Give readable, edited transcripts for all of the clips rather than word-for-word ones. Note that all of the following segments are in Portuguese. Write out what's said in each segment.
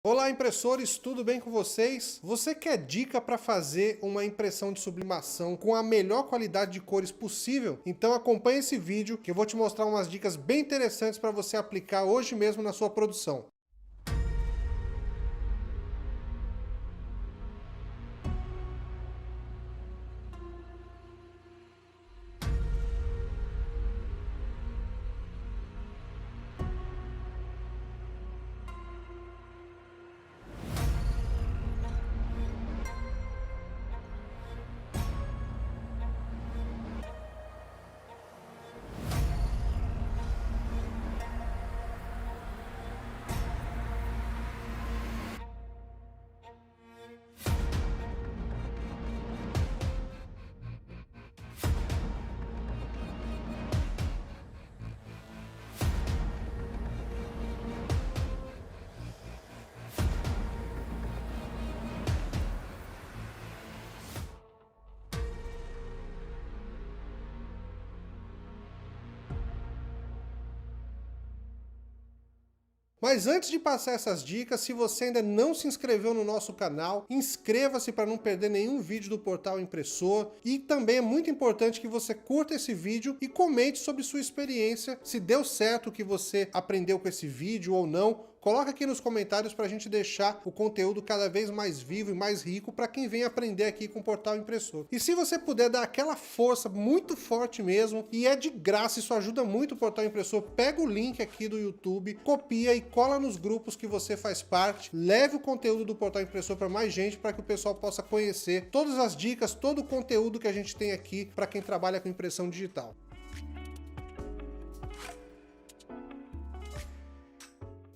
Olá, impressores, tudo bem com vocês? Você quer dica para fazer uma impressão de sublimação com a melhor qualidade de cores possível? Então acompanhe esse vídeo que eu vou te mostrar umas dicas bem interessantes para você aplicar hoje mesmo na sua produção. Mas antes de passar essas dicas, se você ainda não se inscreveu no nosso canal, inscreva-se para não perder nenhum vídeo do Portal Impressor. E também é muito importante que você curta esse vídeo e comente sobre sua experiência, se deu certo o que você aprendeu com esse vídeo ou não. Coloca aqui nos comentários para a gente deixar o conteúdo cada vez mais vivo e mais rico para quem vem aprender aqui com o Portal Impressor. E se você puder dar aquela força muito forte mesmo, e é de graça, isso ajuda muito o Portal Impressor, pega o link aqui do YouTube, copia e cola nos grupos que você faz parte, leve o conteúdo do Portal Impressor para mais gente, para que o pessoal possa conhecer todas as dicas, todo o conteúdo que a gente tem aqui para quem trabalha com impressão digital.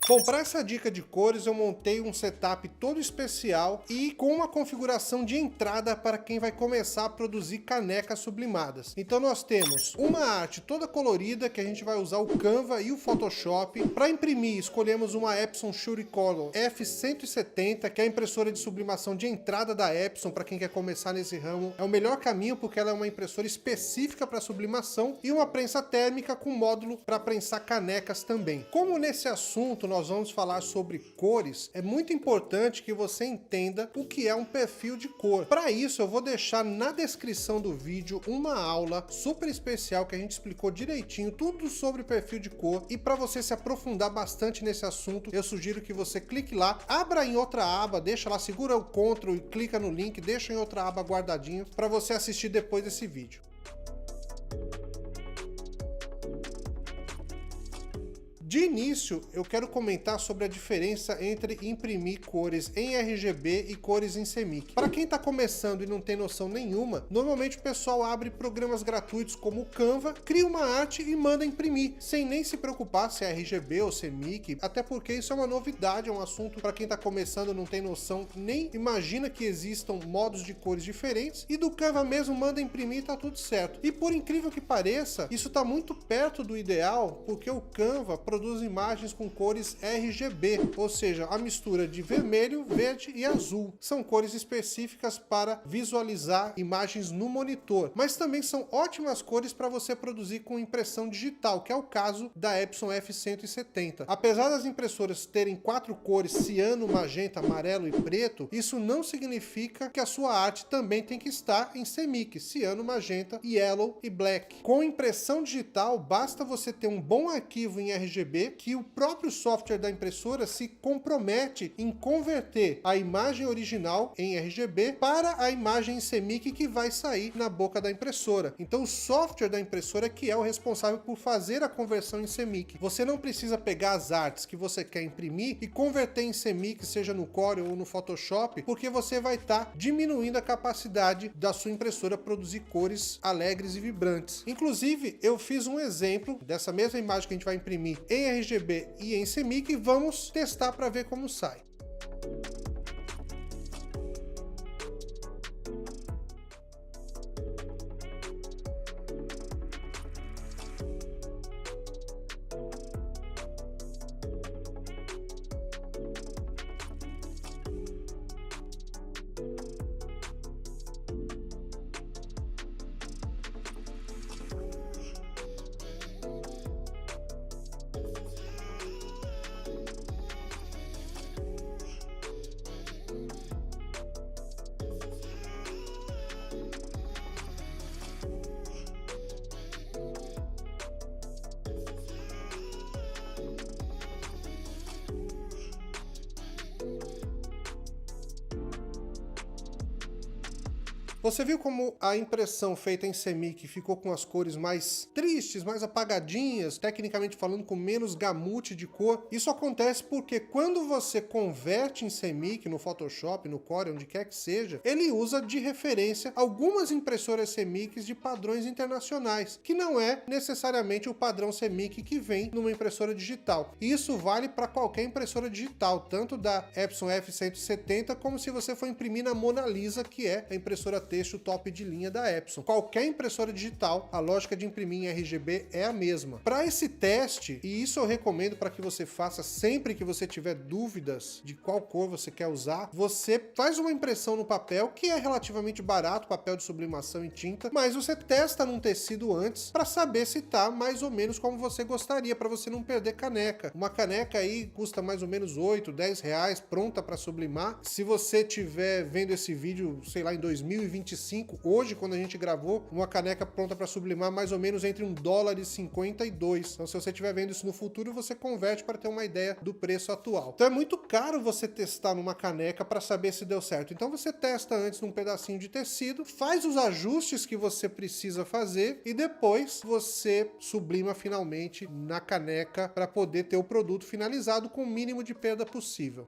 Bom, para essa dica de cores eu montei um setup todo especial e com uma configuração de entrada para quem vai começar a produzir canecas sublimadas. Então nós temos uma arte toda colorida que a gente vai usar o Canva e o Photoshop. Para imprimir, escolhemos uma Epson Suricolor F170, que é a impressora de sublimação de entrada da Epson. Para quem quer começar nesse ramo, é o melhor caminho porque ela é uma impressora específica para sublimação, e uma prensa térmica com módulo para prensar canecas também. Como nesse assunto nós vamos falar sobre cores, é muito importante que você entenda o que é um perfil de cor. Para isso, eu vou deixar na descrição do vídeo uma aula super especial que a gente explicou direitinho tudo sobre perfil de cor, e para você se aprofundar bastante nesse assunto, eu sugiro que você clique lá, abra em outra aba, deixa lá, segura o Ctrl e clica no link, deixa em outra aba guardadinho para você assistir depois desse vídeo. De início, eu quero comentar sobre a diferença entre imprimir cores em RGB e cores em CMYK. Para quem está começando e não tem noção nenhuma, normalmente o pessoal abre programas gratuitos como o Canva, cria uma arte e manda imprimir, sem nem se preocupar se é RGB ou CMYK, até porque isso é uma novidade, é um assunto para quem está começando, não tem noção, nem imagina que existam modos de cores diferentes, e do Canva mesmo manda imprimir e tá tudo certo. E por incrível que pareça, isso está muito perto do ideal, porque o Canva produz imagens com cores RGB, ou seja, a mistura de vermelho, verde e azul. São cores específicas para visualizar imagens no monitor, mas também são ótimas cores para você produzir com impressão digital, que é o caso da Epson F170. Apesar das impressoras terem 4 cores, ciano, magenta, amarelo e preto, isso não significa que a sua arte também tem que estar em CMYK, ciano, magenta, yellow e black. Com impressão digital, basta você ter um bom arquivo em RGB, que o próprio software da impressora se compromete em converter a imagem original em RGB para a imagem em CMYK que vai sair na boca da impressora. Então o software da impressora que é o responsável por fazer a conversão em CMYK. Você não precisa pegar as artes que você quer imprimir e converter em CMYK, seja no Corel ou no Photoshop, porque você vai estar diminuindo a capacidade da sua impressora produzir cores alegres e vibrantes. Inclusive, eu fiz um exemplo dessa mesma imagem que a gente vai imprimir em RGB e em CMYK e vamos testar para ver como sai. Você viu como a impressão feita em CMYK ficou com as cores mais tristes, mais apagadinhas, tecnicamente falando com menos gamute de cor? Isso acontece porque quando você converte em CMYK no Photoshop, no Core, onde quer que seja, ele usa de referência algumas impressoras CMYKs de padrões internacionais, que não é necessariamente o padrão CMYK que vem numa impressora digital. E isso vale para qualquer impressora digital, tanto da Epson F170 como se você for imprimir na Mona Lisa, que é a impressora têxtil top de linha da Epson. Qualquer impressora digital, a lógica de imprimir em RGB é a mesma. Para esse teste, e isso eu recomendo para que você faça sempre que você tiver dúvidas de qual cor você quer usar, você faz uma impressão no papel, que é relativamente barato, papel de sublimação em tinta, mas você testa num tecido antes para saber se tá mais ou menos como você gostaria, para você não perder caneca. Uma caneca aí custa mais ou menos 8, 10 reais, pronta para sublimar. Se você estiver vendo esse vídeo, sei lá, em 2025, hoje, quando a gente gravou, uma caneca pronta para sublimar mais ou menos entre $1,52. Então, se você estiver vendo isso no futuro, você converte para ter uma ideia do preço atual. Então, é muito caro você testar numa caneca para saber se deu certo. Então, você testa antes num pedacinho de tecido, faz os ajustes que você precisa fazer e depois você sublima finalmente na caneca para poder ter o produto finalizado com o mínimo de perda possível.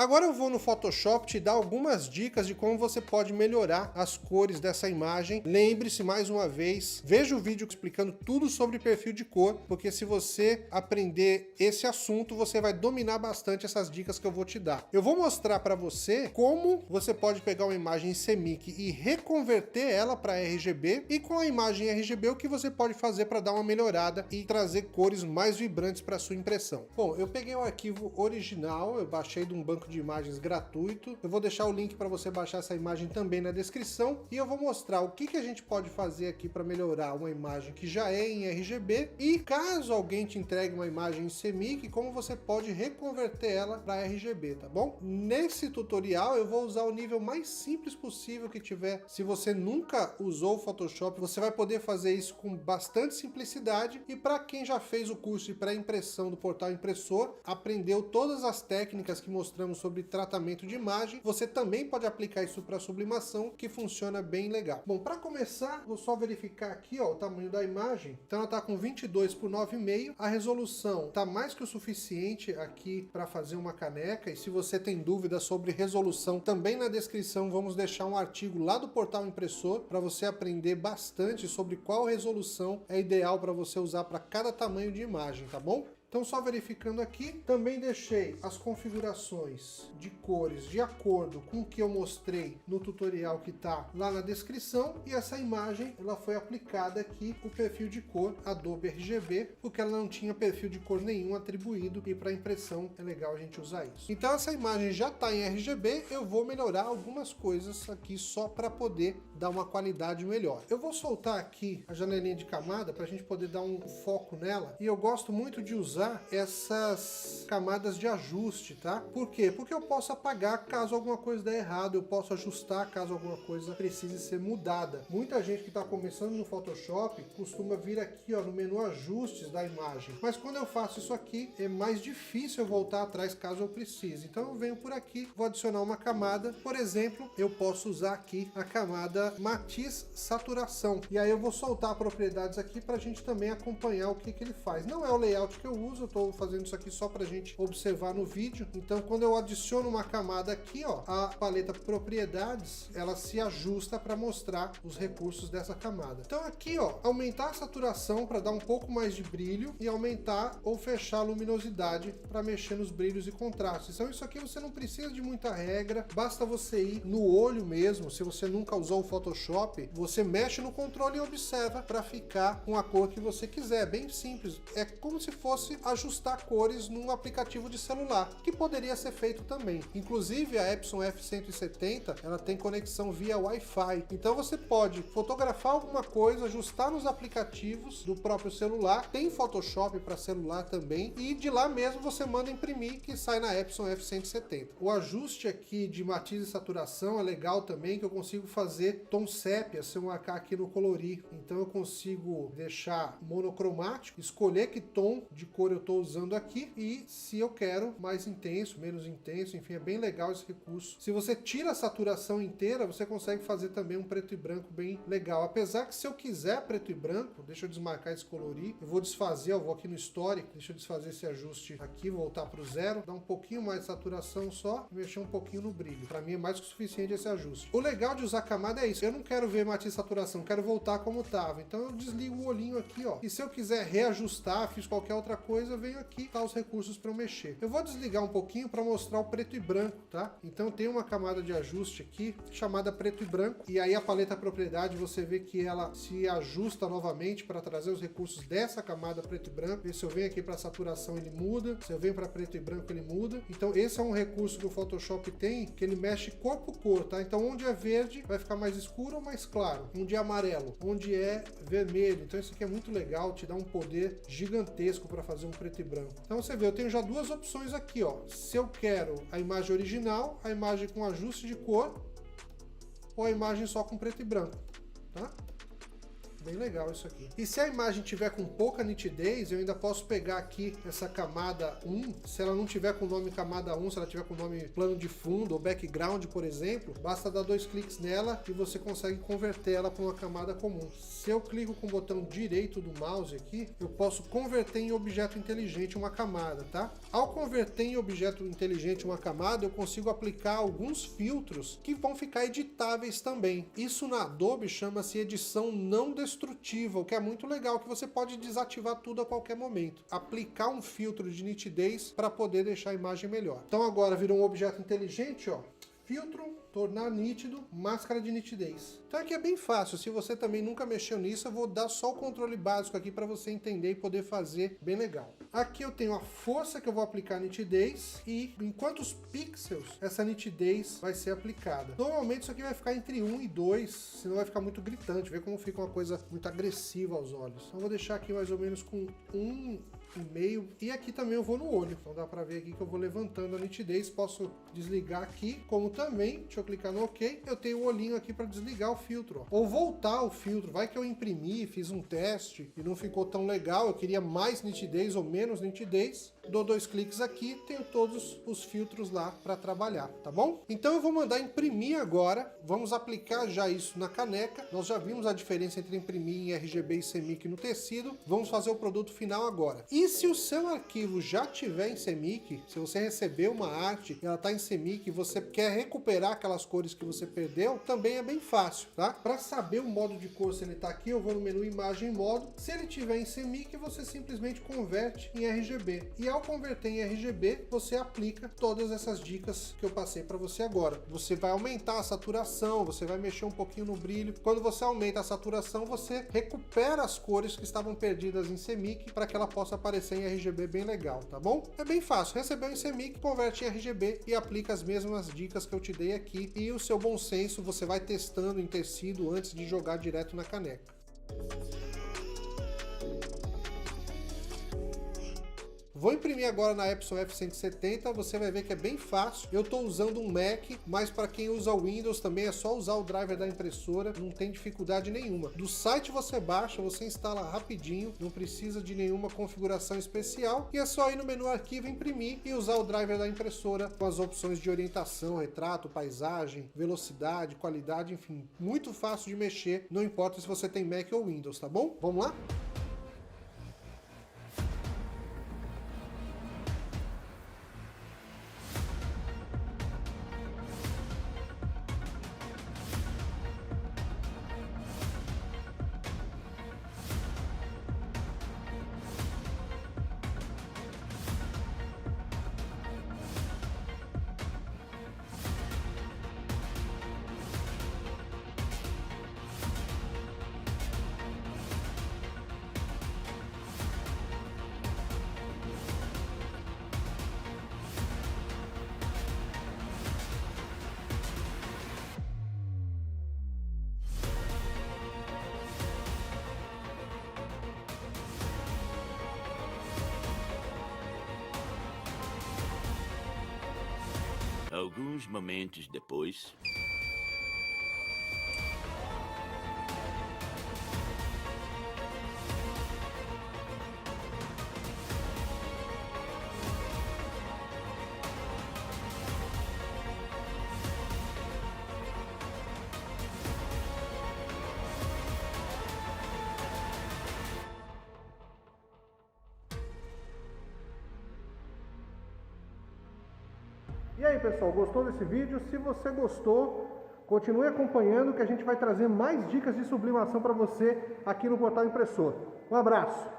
Agora eu vou no Photoshop te dar algumas dicas de como você pode melhorar as cores dessa imagem. Lembre-se, mais uma vez, veja o vídeo explicando tudo sobre perfil de cor, porque se você aprender esse assunto, você vai dominar bastante essas dicas que eu vou te dar. Eu vou mostrar para você como você pode pegar uma imagem em CMYK e reconverter ela para RGB, e com a imagem RGB o que você pode fazer para dar uma melhorada e trazer cores mais vibrantes para sua impressão. Bom, eu peguei o arquivo original, eu baixei de um banco de imagens gratuito. Eu vou deixar o link para você baixar essa imagem também na descrição e eu vou mostrar o que a gente pode fazer aqui para melhorar uma imagem que já é em RGB e caso alguém te entregue uma imagem em CMYK, como você pode reconverter ela para RGB, tá bom? Nesse tutorial eu vou usar o nível mais simples possível que tiver. Se você nunca usou o Photoshop, você vai poder fazer isso com bastante simplicidade, e para quem já fez o curso de pré-impressão do Portal Impressor, aprendeu todas as técnicas que mostramos sobre tratamento de imagem, você também pode aplicar isso para sublimação, que funciona bem legal. Bom, para começar, vou só verificar aqui, ó, o tamanho da imagem. Então ela está com 22 por 9,5, a resolução está mais que o suficiente aqui para fazer uma caneca, e se você tem dúvidas sobre resolução, também na descrição vamos deixar um artigo lá do Portal Impressor para você aprender bastante sobre qual resolução é ideal para você usar para cada tamanho de imagem, tá bom? Então, só verificando aqui, também deixei as configurações de cores de acordo com o que eu mostrei no tutorial que está lá na descrição, e essa imagem ela foi aplicada aqui o perfil de cor Adobe RGB, porque ela não tinha perfil de cor nenhum atribuído, e para impressão é legal a gente usar isso. Então essa imagem já está em RGB, eu vou melhorar algumas coisas aqui só para poder dar uma qualidade melhor. Eu vou soltar aqui a janelinha de camada para a gente poder dar um foco nela, e eu gosto muito de usar essas camadas de ajuste, tá? Por quê? Porque eu posso apagar caso alguma coisa dê errado, eu posso ajustar caso alguma coisa precise ser mudada. Muita gente que está começando no Photoshop costuma vir aqui, ó, no menu ajustes da imagem, mas quando eu faço isso aqui é mais difícil eu voltar atrás caso eu precise. Então eu venho por aqui, vou adicionar uma camada, por exemplo, eu posso usar aqui a camada Matiz Saturação, e aí eu vou soltar propriedades aqui para a gente também acompanhar o que ele faz. Não é o layout que eu uso, eu estou fazendo isso aqui só para a gente observar no vídeo. Então quando eu adiciono uma camada aqui, ó, a paleta propriedades, ela se ajusta para mostrar os recursos dessa camada. Então aqui, ó, aumentar a saturação para dar um pouco mais de brilho, e aumentar ou fechar a luminosidade para mexer nos brilhos e contrastes. Então isso aqui você não precisa de muita regra, basta você ir no olho mesmo. Se você nunca usou o Photoshop, você mexe no controle e observa para ficar com a cor que você quiser. Bem simples, é como se fosse ajustar cores num aplicativo de celular, que poderia ser feito também. Inclusive a Epson F170, ela tem conexão via Wi-Fi, então você pode fotografar alguma coisa, ajustar nos aplicativos do próprio celular, tem Photoshop para celular também, e de lá mesmo você manda imprimir, que sai na Epson F170. O ajuste aqui de matiz e saturação é legal também, que eu consigo fazer tom sépia, se eu marcar aqui no colorir, então eu consigo deixar monocromático, escolher que tom de cor cor eu estou usando aqui e se eu quero mais intenso, menos intenso, enfim, é bem legal esse recurso. Se você tira a saturação inteira, você consegue fazer também um preto e branco bem legal. Apesar que se eu quiser preto e branco, deixa eu desmarcar esse colorir, eu vou desfazer, eu vou aqui no Story, deixa eu desfazer esse ajuste aqui, voltar para o 0, dar um pouquinho mais de saturação só e mexer um pouquinho no brilho. Para mim é mais que o suficiente esse ajuste. O legal de usar camada é isso, eu não quero ver matiz e saturação, quero voltar como estava. Então eu desligo o olhinho aqui, ó. E se eu quiser reajustar, fiz qualquer outra coisa, eu venho aqui, tá os recursos para eu mexer. Eu vou desligar um pouquinho para mostrar o preto e branco, tá? Então tem uma camada de ajuste aqui, chamada preto e branco, e aí a paleta propriedade, você vê que ela se ajusta novamente para trazer os recursos dessa camada preto e branco. E se eu venho aqui para saturação, ele muda. Se eu venho para preto e branco, ele muda. Então esse é um recurso que o Photoshop tem, que ele mexe cor por cor, tá? Então onde é verde, vai ficar mais escuro ou mais claro. Onde é amarelo, onde é vermelho. Então isso aqui é muito legal, te dá um poder gigantesco para fazer um preto e branco. Então você vê, eu tenho já duas opções aqui, ó. Se eu quero a imagem original, a imagem com ajuste de cor, ou a imagem só com preto e branco, tá? Bem legal isso aqui. E se a imagem tiver com pouca nitidez, eu ainda posso pegar aqui essa camada 1, se ela não tiver com o nome camada 1, se ela tiver com o nome plano de fundo ou background, por exemplo, basta dar 2 cliques nela e você consegue converter ela para uma camada comum. Se eu clico com o botão direito do mouse aqui, eu posso converter em objeto inteligente uma camada, tá? Ao converter em objeto inteligente uma camada, eu consigo aplicar alguns filtros que vão ficar editáveis também. Isso na Adobe chama-se edição não destrutiva, o que é muito legal, que você pode desativar tudo a qualquer momento. Aplicar um filtro de nitidez para poder deixar a imagem melhor. Então agora virou um objeto inteligente, ó. Filtro, tornar nítido, máscara de nitidez. Então aqui é bem fácil, se você também nunca mexeu nisso, eu vou dar só o controle básico aqui para você entender e poder fazer bem legal. Aqui eu tenho a força que eu vou aplicar a nitidez e em quantos pixels essa nitidez vai ser aplicada. Normalmente isso aqui vai ficar entre 1 e 2, senão vai ficar muito gritante, vê como fica uma coisa muito agressiva aos olhos. Então eu vou deixar aqui mais ou menos com 1,5 e aqui também eu vou no olho, então dá para ver aqui que eu vou levantando a nitidez, posso desligar aqui, como também, deixa eu clicar no OK, eu tenho o olhinho aqui para desligar o filtro, ó. Ou voltar o filtro, vai que eu imprimi, fiz um teste e não ficou tão legal, eu queria mais nitidez ou menos nitidez, dou 2 cliques aqui, tenho todos os filtros lá para trabalhar, tá bom? Então eu vou mandar imprimir agora, vamos aplicar já isso na caneca, nós já vimos a diferença entre imprimir em RGB e CMYK no tecido, vamos fazer o produto final agora. E se o seu arquivo já tiver em CMYK, se você recebeu uma arte e ela está em CMYK e você quer recuperar aquelas cores que você perdeu, também é bem fácil, tá? Para saber o modo de cor, se ele está aqui, eu vou no menu Imagem Modo, se ele tiver em CMYK, você simplesmente converte em RGB. E ao converter em RGB, você aplica todas essas dicas que eu passei para você agora. Você vai aumentar a saturação, você vai mexer um pouquinho no brilho. Quando você aumenta a saturação, você recupera as cores que estavam perdidas em CMYK para que ela possa aparecer em RGB bem legal, tá bom? É bem fácil, recebeu em CMYK, converte em RGB e aplica as mesmas dicas que eu te dei aqui. E o seu bom senso você vai testando em tecido antes de jogar direto na caneca. Vou imprimir agora na Epson F170, você vai ver que é bem fácil. Eu estou usando um Mac, mas para quem usa o Windows também é só usar o driver da impressora, não tem dificuldade nenhuma. Do site você baixa, você instala rapidinho, não precisa de nenhuma configuração especial e é só ir no menu Arquivo, imprimir e usar o driver da impressora com as opções de orientação, retrato, paisagem, velocidade, qualidade, enfim, muito fácil de mexer, não importa se você tem Mac ou Windows, tá bom? Vamos lá? Alguns momentos depois... E aí, pessoal, gostou desse vídeo? Se você gostou, continue acompanhando que a gente vai trazer mais dicas de sublimação para você aqui no Portal Impressor. Um abraço!